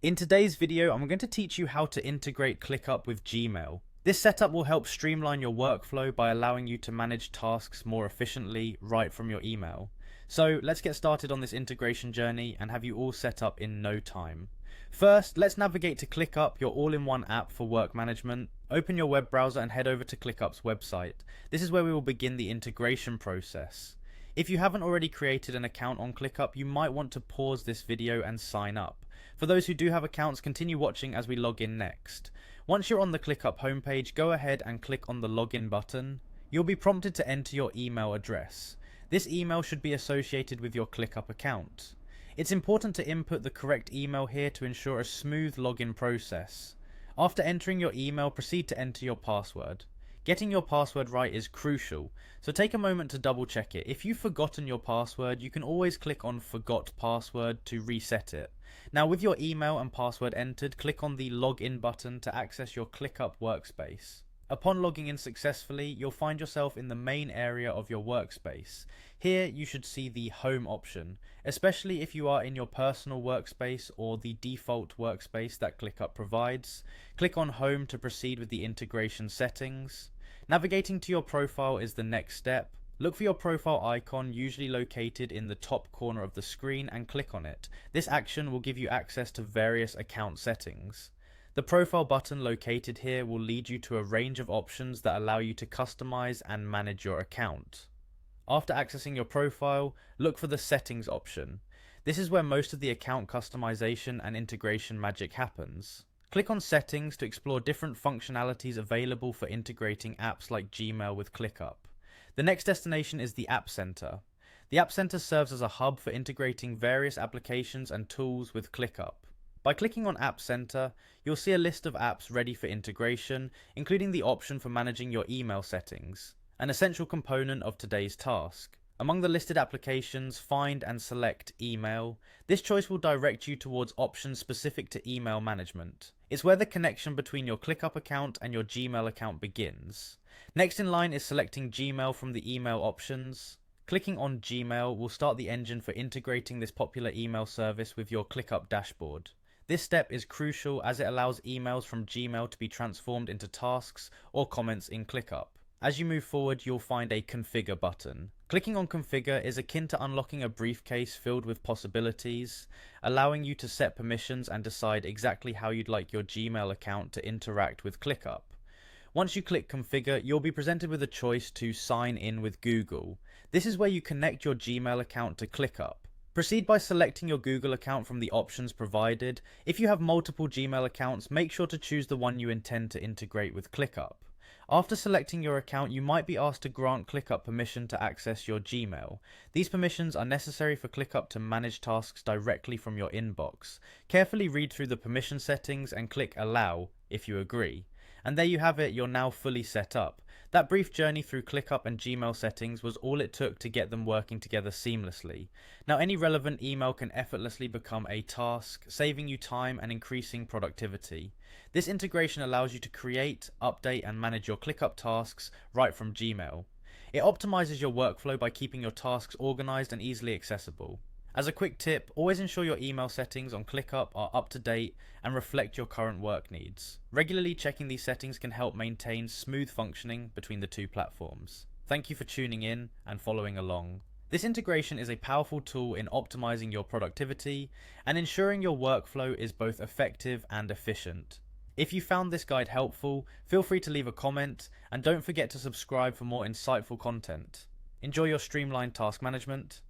In today's video, I'm going to teach you how to integrate Clickup with Gmail. This setup will help streamline your workflow by allowing you to manage tasks more efficiently right from your email. So let's get started on this integration journey and have you all set up in no time. First, let's navigate to Clickup, your all-in-one app for work management. Open your web browser and head over to Clickup's website. This is where we will begin the integration process. If you haven't already created an account on Clickup, you might want to pause this video and sign up. For those who do have accounts, continue watching as we log in next. Once you're on the Clickup homepage, go ahead and click on the login button. You'll be prompted to enter your email address. This email should be associated with your Clickup account. It's important to input the correct email here to ensure a smooth login process. After entering your email, proceed to enter your password. Getting your password right is crucial, so take a moment to double check it. If you've forgotten your password, you can always click on Forgot Password to reset it. Now with your email and password entered, click on the Login button to access your Clickup workspace. Upon logging in successfully, you'll find yourself in the main area of your workspace. Here you should see the Home option, especially if you are in your personal workspace or the default workspace that Clickup provides. Click on Home to proceed with the integration settings. Navigating to your profile is the next step. Look for your profile icon, usually located in the top corner of the screen, and click on it. This action will give you access to various account settings. The profile button located here will lead you to a range of options that allow you to customize and manage your account. After accessing your profile, look for the Settings option. This is where most of the account customization and integration magic happens. Click on Settings to explore different functionalities available for integrating apps like Gmail with Clickup. The next destination is the App Center. The App Center serves as a hub for integrating various applications and tools with Clickup. By clicking on App Center, you'll see a list of apps ready for integration, including the option for managing your email settings, an essential component of today's task. Among the listed applications, find and select Email. This choice will direct you towards options specific to email management. It's where the connection between your Clickup account and your Gmail account begins. Next in line is selecting Gmail from the email options. Clicking on Gmail will start the engine for integrating this popular email service with your Clickup dashboard. This step is crucial as it allows emails from Gmail to be transformed into tasks or comments in Clickup. As you move forward, you'll find a Configure button. Clicking on Configure is akin to unlocking a briefcase filled with possibilities, allowing you to set permissions and decide exactly how you'd like your Gmail account to interact with Clickup. Once you click Configure, you'll be presented with a choice to sign in with Google. This is where you connect your Gmail account to Clickup. Proceed by selecting your Google account from the options provided. If you have multiple Gmail accounts, make sure to choose the one you intend to integrate with Clickup. After selecting your account, you might be asked to grant Clickup permission to access your Gmail. These permissions are necessary for Clickup to manage tasks directly from your inbox. Carefully read through the permission settings and click Allow if you agree. And there you have it, you're now fully set up. That brief journey through Clickup and Gmail settings was all it took to get them working together seamlessly. Now any relevant email can effortlessly become a task, saving you time and increasing productivity. This integration allows you to create, update and manage your Clickup tasks right from Gmail. It optimizes your workflow by keeping your tasks organized and easily accessible. As a quick tip, always ensure your email settings on Clickup are up to date and reflect your current work needs. Regularly checking these settings can help maintain smooth functioning between the two platforms. Thank you for tuning in and following along. This integration is a powerful tool in optimizing your productivity and ensuring your workflow is both effective and efficient. If you found this guide helpful, feel free to leave a comment and don't forget to subscribe for more insightful content. Enjoy your streamlined task management.